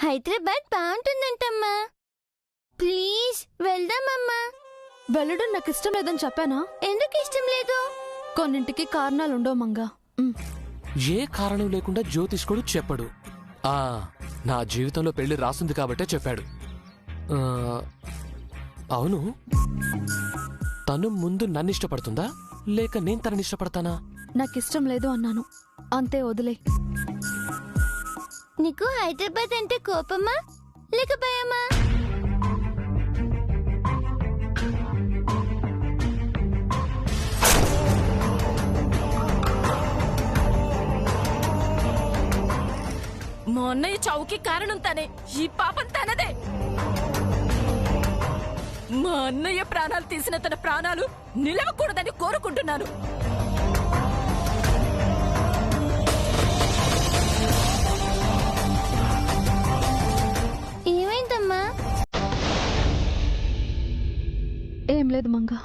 Hyderabad బాగుంటుందంటమ్మా. Please వెళ్దామమ్మా. వెళ్ళడం నాకు ఇష్టం లేదని చెప్పానా? ఎందుకు ఇష్టం లేదు? కొన్నింటికి కారణాలుండవు మంగా. ఏ కారణం లేకుండా జ్యోతిష్కుడు చెప్పడు. నా జీవితంలో పెళ్లి రాసుంది కాబట్టే చెప్పాడు. అవును, తను ముందు నన్ను ఇష్టపడుతుందా లేక నేను తనని ఇష్టపడతానా? నాకిష్టం లేదు అన్నాను, అంతే, వదిలే. నీకు హైదరాబాద్ అంటే కోపమా లేక భయమా? మా అన్నయ్య చావుకి కారణం తనే. ఈ పాపం తనదే. మా అన్నయ్య ప్రాణాలు తీసిన తన ప్రాణాలు నిలవకూడదని కోరుకుంటున్నాను. ఏమైందమ్మా? ఏం లేదు మంగా.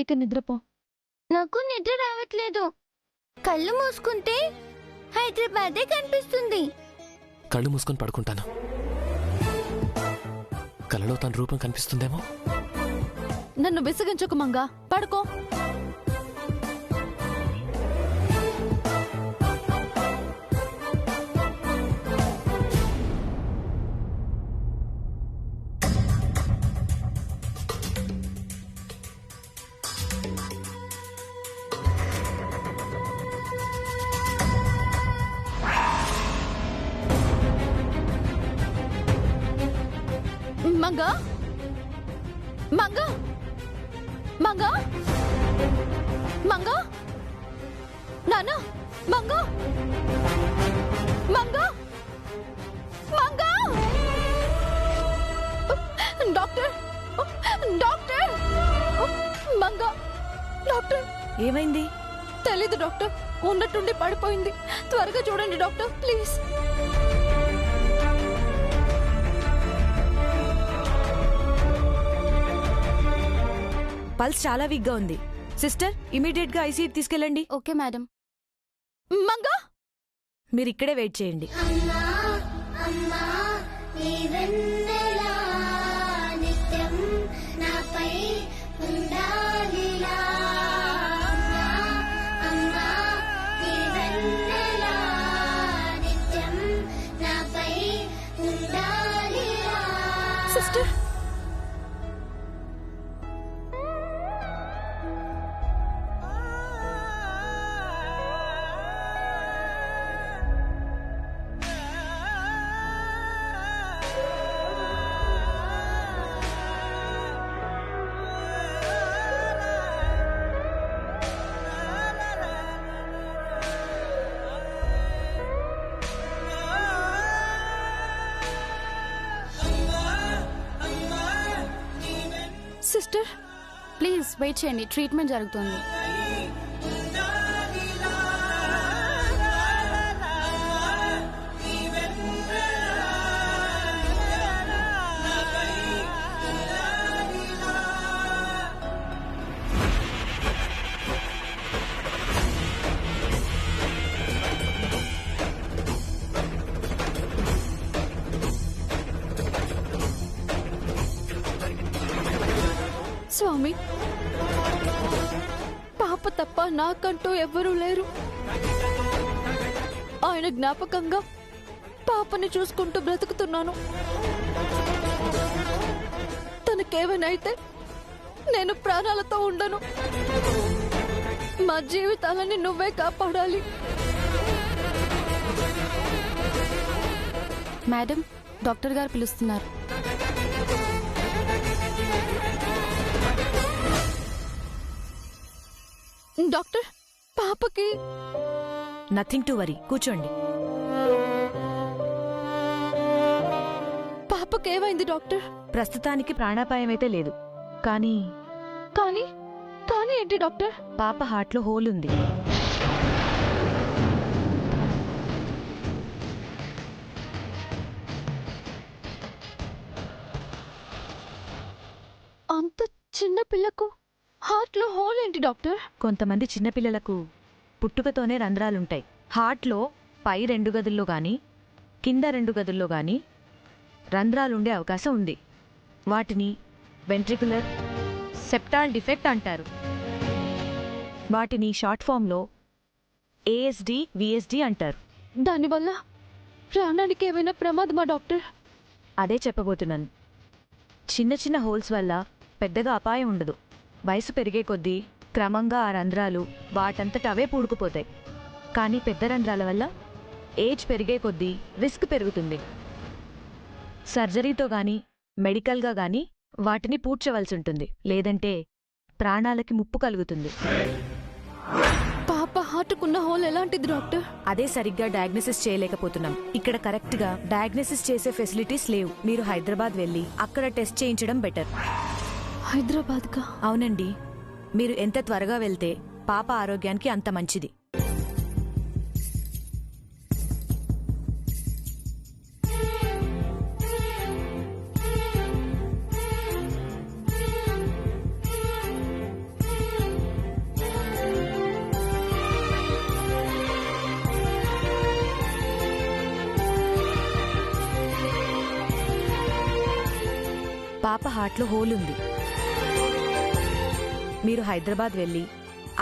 ఇక నిద్రపో. నాకు నిద్ర రావట్లేదు. కళ్ళు మూసుకుంటే హైదరాబాదే కనిపిస్తుంది. కళ్ళు మూసుకొని పడుకుంటాను. కలలో తన రూపం కనిపిస్తుందేమో. నన్ను విసిగించకు మంగా, పడుకో. మంగా, మంగా, మంగా, మంగా, నాన్న, Manga, Manga, Manga, doctor, doctor, Manga, doctor. ఏమైంది? తెలీదు డాక్టర్, ఉన్నట్టుండి పడిపోయింది. త్వరగా చూడండి డాక్టర్, ప్లీజ్. పల్స్ చాలా వీక్ గా ఉంది. సిస్టర్, ఇమీడియట్ గా ఐసీయూ తీసుకెళ్ళండి. Okay madam. మంగా, మీరు ఇక్కడే వెయిట్ చేయండి. సిస్టర్, సిస్టర్, ప్లీజ్ వెయిట్ చేయండి, ట్రీట్మెంట్ జరుగుతుంది. స్వామి, పాప తప్ప నాకంటూ ఎవ్వరూ లేరు. ఆయన జ్ఞాపకంగా పాపని చూసుకుంటూ బ్రతుకుతున్నాను. తనకేమైనా నేను ప్రాణాలతో ఉండను. మా జీవితాలని నువ్వే కాపాడాలి. మేడం, డాక్టర్ గారు పిలుస్తున్నారు. డాక్టర్, పాపకి నథింగ్ టు వరీ, కూర్చోండి. పాపకేమైంది డాక్టర్? ప్రస్తుతానికి ప్రాణాపాయం అయితే లేదు, కానీ కానీ కానీ ఏంటి డాక్టర్? పాప హార్ట్లో హోల్ ఉంది. చిన్న పిల్లకు హార్ట్ లో హోల్ ఏంటి డాక్టర్? కొంతమంది చిన్నపిల్లలకు పుట్టుకతోనే రంధ్రాలుంటాయి. హార్ట్లో పై 2 గదుల్లో గాని కింద 2 గదుల్లో గాని రంధ్రాలుండే అవకాశం ఉంది. వాటిని వెంట్రికులర్ సెప్టాల్ డిఫెక్ట్ అంటారు. వాటిని షార్ట్ ఫామ్లో ఏఎస్డి విఎస్డి అంటారు. దానివల్ల ప్రాణానికి ఏమైనా ప్రమాదమా డాక్టర్? అదే చెప్పబోతున్నాను. చిన్న చిన్న హోల్స్ వల్ల పెద్దగా అపాయం ఉండదు. వయసు పెరిగే కొద్దీ క్రమంగా ఆ రంధ్రాలు వాటంతట అవే పూడుకుపోతాయి. కానీ పెద్ద రంధ్రాల వల్ల ఏజ్ పెరిగే కొద్దీ రిస్క్ పెరుగుతుంది. సర్జరీతో గానీ మెడికల్గా గానీ వాటిని పూడ్చవలసి ఉంటుంది. లేదంటే ప్రాణాలకి ముప్పు కలుగుతుంది. పాప హార్ట్కున్న హోల్ ఎలాంటిది డాక్టర్? అదే సరిగ్గా డయాగ్నోసిస్ చేయలేకపోతున్నాం. ఇక్కడ కరెక్ట్గా డయాగ్నోసిస్ చేసే ఫెసిలిటీస్ లేవు. మీరు హైదరాబాద్ వెళ్ళి అక్కడ టెస్ట్ చేయించడం బెటర్. హైదరాబాద్గా? అవునండి. మీరు ఎంత త్వరగా వెళ్తే పాప ఆరోగ్యానికి అంత మంచిది. పాప హార్ట్లో హోల్ ఉంది. మీరు హైదరాబాద్ వెళ్ళి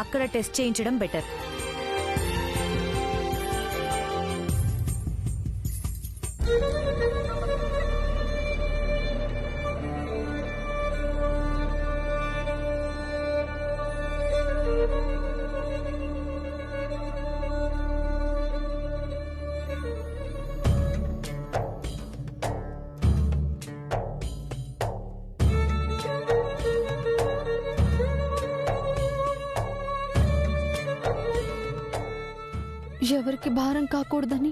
అక్కడ టెస్ట్ చేయించడం బెటర్. ఎవరికి భారం కాకూడదని,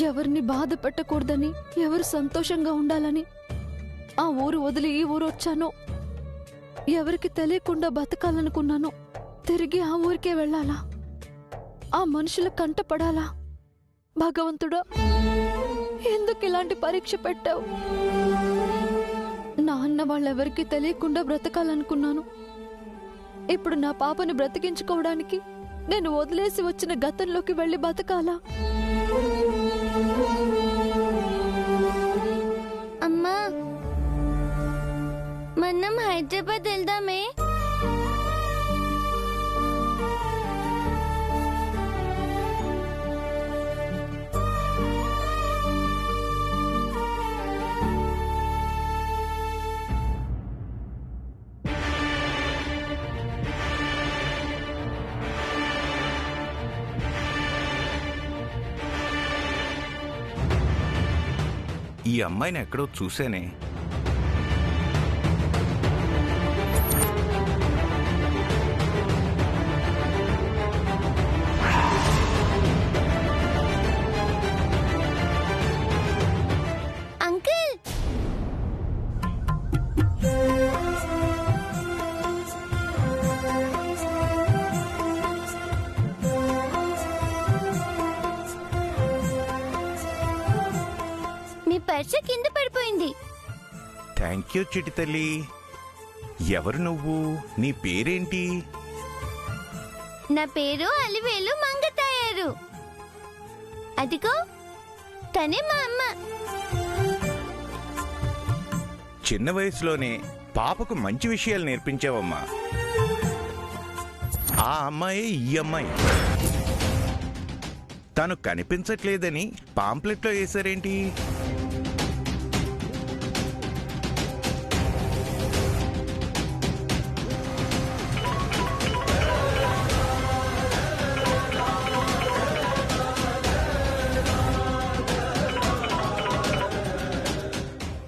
ఎవరిని బాధ పెట్టకూడదని, ఎవరు సంతోషంగా ఉండాలని ఆ ఊరు వదిలి ఈ ఊరు వచ్చానో, ఎవరికి తెలియకుండా బతకాలనుకున్నానో తిరిగి ఆ ఊరికే వెళ్ళాలా? ఆ మనుషుల కంట పడాలా? భగవంతుడా, ఎందుకు ఇలాంటి పరీక్ష పెట్టావు? నా అన్న వాళ్ళెవరికి తెలియకుండా బ్రతకాలనుకున్నాను. ఇప్పుడు నా పాపని బ్రతికించుకోవడానికి నేను వదిలేసి వచ్చిన గతంలోకి వెళ్ళి బతకాలా? అమ్మా, మనం హైదరాబాద్ వెళ్దామే? ఈ అమ్మాయిని ఎక్కడో చూసేనే. అంకుల్, మీ పర్సు కింద పడిపోయింది. థ్యాంక్ యూ చిటి తల్లి. ఎవరు నువ్వు? నీ పేరేంటి? నా పేరు అలివేలు మంగతాయారు. అదిగో తనే మా అమ్మ. చిన్న వయసులోనే పాపకు మంచి విషయాలు నేర్పించావమ్మా. ఆ అమ్మాయే ఈ అమ్మాయి. తను కనిపించట్లేదని పాంప్లెట్లో వేశారేంటి?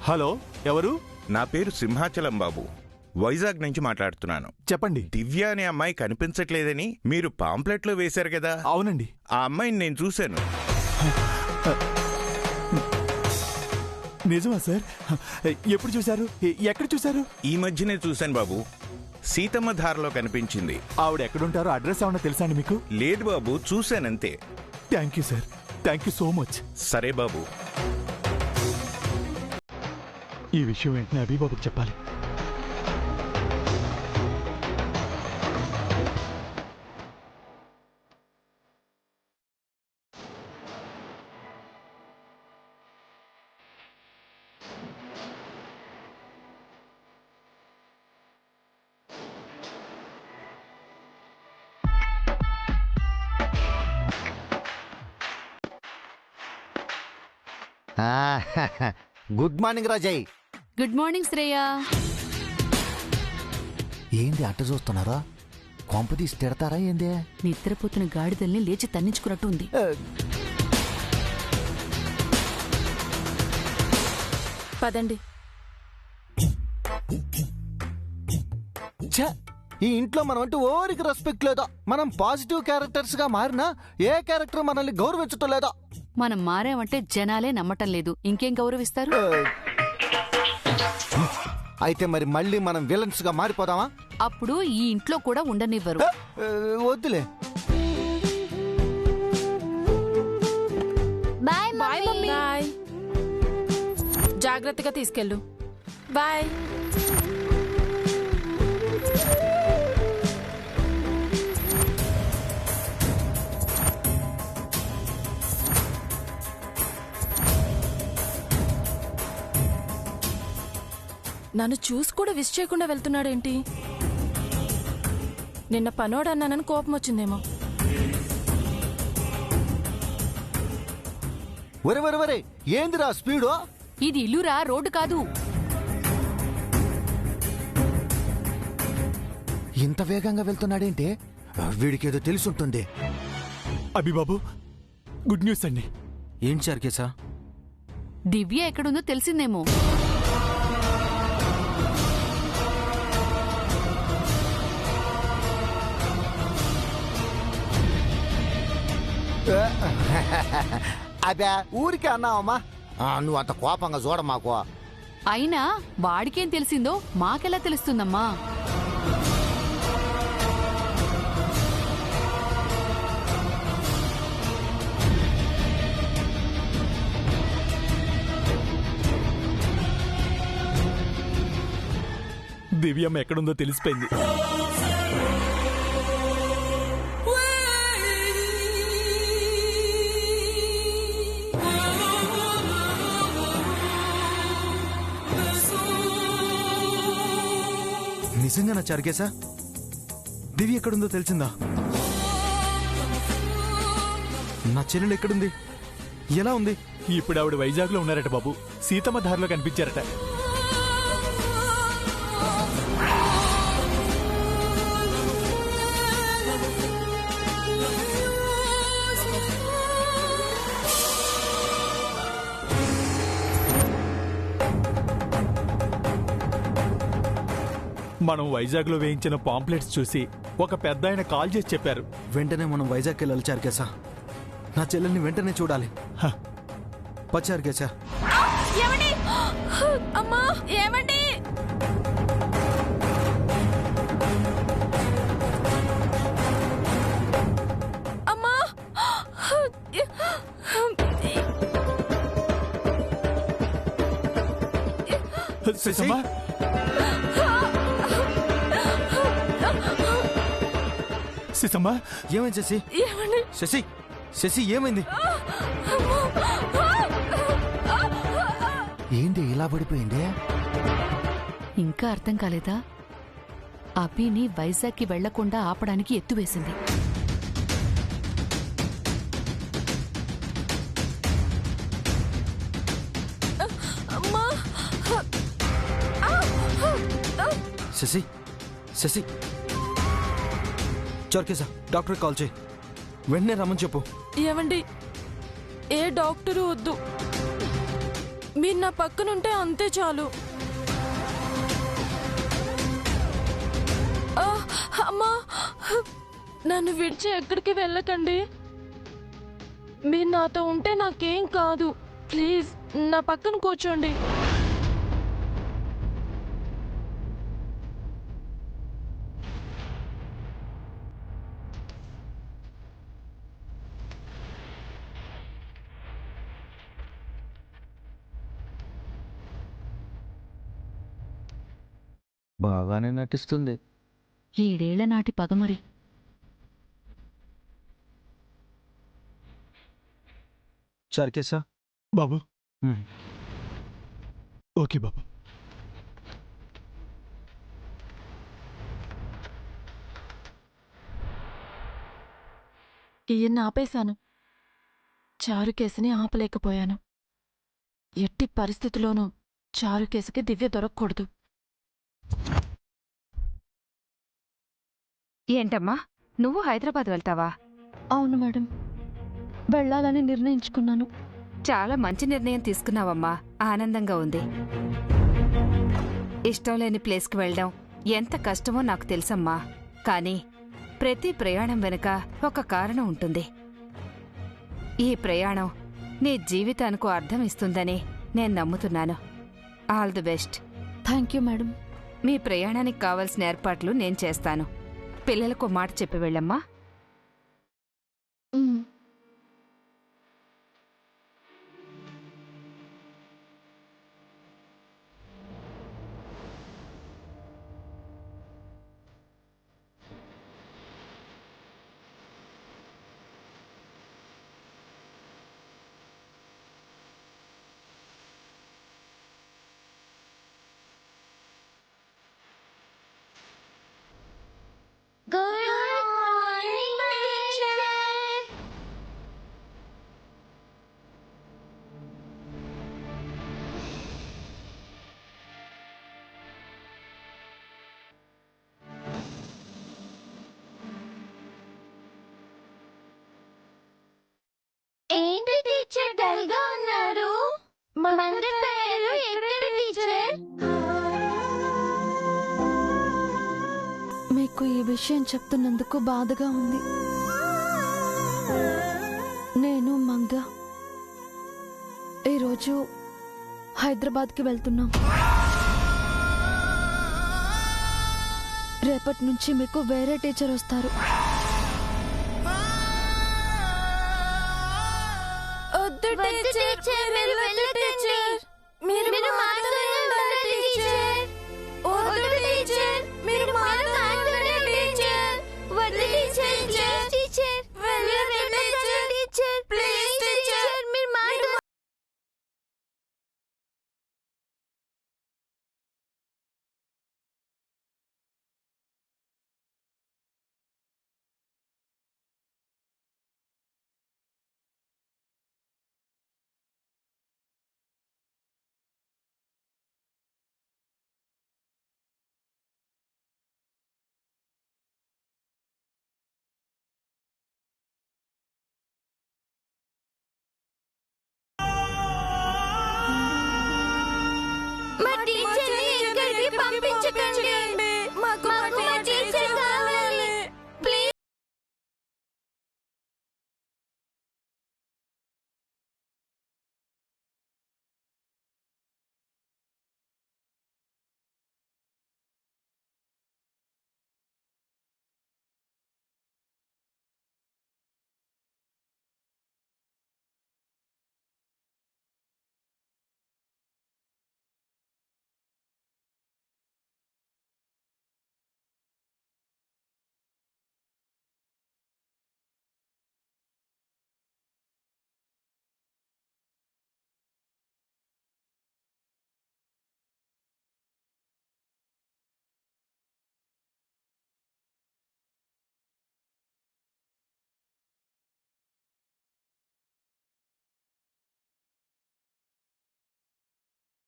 హలో, ఎవరు? నా పేరు సింహాచలం బాబు. వైజాగ్ నుంచి మాట్లాడుతున్నాను. చెప్పండి. దివ్య అనే అమ్మాయి కనిపించట్లేదని మీరు పాంప్లెట్లో వేశారు కదా? అవునండి. ఆ అమ్మాయిని నేను చూశాను. నిజమా సార్? ఎప్పుడు చూశారు? ఎక్కడ చూశారు? ఈ మధ్యనే చూశాను బాబు. సీతమ్మ ధారలో కనిపించింది. ఆవిడ ఎక్కడుంటారో అడ్రస్ ఏమన్నా తెలుసా అండి మీకు? లేదు బాబు, చూశానంతే. Thank you sir, thank you so much. సరే బాబు. ఈ విషయం వెంటనే అభిబాబుకి చెప్పాలి. Good morning Rajay. Good morning Shreya. ఏంది అట్ట చూస్తున్నారా? కొంపదీసి తిడతారా ఏంది? నిద్రపోతున్న గాడిదల్ని లేచి తన్నించుకున్నట్టు ఉంది. పదండి. ఛ! ఈ ఇంట్లో మనం అంటే ఓరికి రెస్పెక్ట్ లేదా? మనం పాజిటివ్ క్యారెక్టర్స్ గా మారినా ఏ క్యారెక్టర్ మనల్ని గౌరవించటం లేదా? మనం మారామంటే జనాలే నమ్మటం లేదు, ఇంకేం గౌరవిస్తారు? అయితే మరి మళ్ళీ మనం విలన్స్ గా మారిపోదామా? అప్పుడు ఈ ఇంట్లో కూడా ఉండనివ్వరు. వద్దులే. Bye mummy. బాయ్. జాగ్రత్తగా తీసుకెళ్ళు. బాయ్. నన్ను చూసి కూడా విష్ చేయకుండా వెళ్తున్నాడేంటి? నిన్న పనోడన్నానని కోపం వచ్చిందేమో. వరే వరే వరే, ఏందిరా స్పీడు? ఇది ఇల్లురా, రోడ్డు కాదు. ఇంత వేగంగా వెళ్తున్నాడేంటి? వీడికేదో తెలుసుంటుంది. అభిబాబు, గుడ్ న్యూస్ అండి. ఏంటి చార్కేసా? దివ్య ఎక్కడుందో తెలిసిందేమో. అదే ఊరికే అన్నావమ్మా. నువ్వు అంత కోపంగా చూడ మాకు. అయినా వాడికేం తెలిసిందో మాకెలా తెలుస్తుందమ్మా? దివ్యమ్మ ఎక్కడుందో తెలిసిపోయింది. నిజంగా నా చార్కేసా? దివ్య ఎక్కడుందో తెలిసిందా? నా చెల్లెలు ఎక్కడుంది? ఎలా ఉంది? ఇప్పుడు ఆవిడ వైజాగ్ లో ఉన్నారట బాబు. సీతమ్మ దారిలో కనిపించారట. మనం వైజాగ్ లో వేయించిన పాంప్లెట్స్ చూసి ఒక పెద్ద ఆయన కాల్ చేసి చెప్పారు. వెంటనే మనం వైజాగ్ వెళ్ళాలి చార్కేసా. నా చెల్లెల్ని వెంటనే చూడాలి. చార్కేసా. అమ్మా, ఏమండి? అమ్మా, సీతమ్మ, సీతమ్మ, ఏమైంది శశి? శశి, శశి ఏమైంది? ఏంటి ఇలా పడిపోయింది? ఇంకా అర్థం కాలేదా? అభిని వైజాగ్కి వెళ్లకుండా ఆపడానికి ఎత్తువేసింది. శశి, శశి, చార్కేసా డాక్టర్ కాల్ చేయి. వెంటనే రమ్మని చెప్పు. ఏమండి, ఏ డాక్టరు వద్దు, మీరు నా పక్కనుంటే అంతే చాలు. అమ్మా, నన్ను విడిచి ఎక్కడికి వెళ్ళకండి. మీరు నాతో ఉంటే నాకేం కాదు. ప్లీజ్ నా పక్కన కూర్చోండి. బాగానే నటిస్తుంది. 7 ఏళ్ల నాటి పగమరి. చార్కేసా బాబు. ఓకే బాబు. ఈయన్ని ఆపేశాను, చారు కేసుని ఆపలేకపోయాను. ఎట్టి పరిస్థితిలోనూ చారు కేసుకి దివ్య దొరకకూడదు. ఏంటమ్మా నువ్వు హైదరాబాద్ వెళ్తావా? అవును మేడం, వెళ్ళాలని నిర్ణయించుకున్నాను. చాలా మంచి నిర్ణయం తీసుకున్నావమ్మా. ఆనందంగా ఉంది. ఇష్టం లేని ప్లేస్కి వెళ్ళడం ఎంత కష్టమో నాకు తెలుసమ్మా. కానీ ప్రతి ప్రయాణం వెనుక ఒక కారణం ఉంటుంది. ఈ ప్రయాణం నీ జీవితానికి అర్థం ఇస్తుందని నేను నమ్ముతున్నాను. All the best. Thank you madam. మీ ప్రయాణానికి కావలసిన ఏర్పాట్లు నేను చేస్తాను. పిల్లలకు మాట చెప్పి వెళ్ళమ్మా. ఏంటి టీచర్ డల్ గా ఉన్నారు? మందరు ఎక్కడ టీచర్? మీకు ఈ విషయం చెప్తున్నందుకు బాధగా ఉంది. నేను మంగ ఈరోజు హైదరాబాద్కి వెళ్తున్నాం. రేపటి నుంచి మీకు వేరే టీచర్ వస్తారు.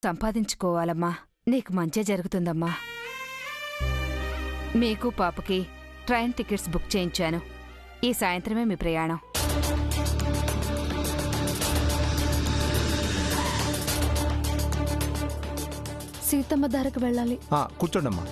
సంపాదించుకోవాలమ్మా. నీకు మంచి జరుగుతుందమ్మా. మీకు పాపకి ట్రైన్ టికెట్స్ బుక్ చేయించాను. ఈ సాయంత్రమే మీ ప్రయాణం. సీతమ్మ ధరకు వెళ్ళాలి. కూర్చోండమ్మా.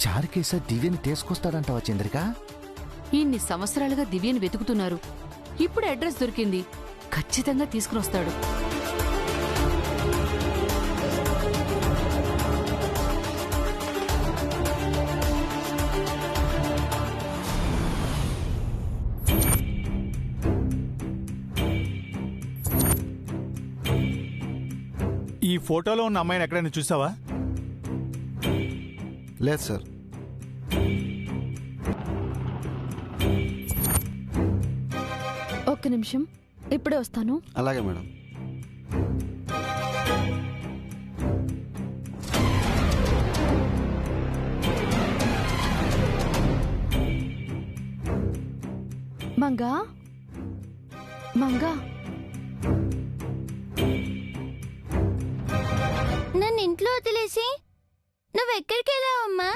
చారుకేస దివ్యని తీసుకొస్తాడంటావా చంద్రిక? ఇన్ని సంవత్సరాలుగా దివ్యని వెతుకుతున్నారు. ఇప్పుడు అడ్రస్ దొరికింది. ఖచ్చితంగా తీసుకునొస్తాడు. ఈ ఫోటోలో ఉన్న అమ్మాయిని ఎక్కడైనా చూసావా? లేదు సార్. ఒక్క నిమిషం, ఇప్పుడే వస్తాను. అలాగే మేడం. మంగా మంగా నన్ను ఇంట్లో వదిలేసి నువ్వెక్కడికి వెళ్ళావమ్మా?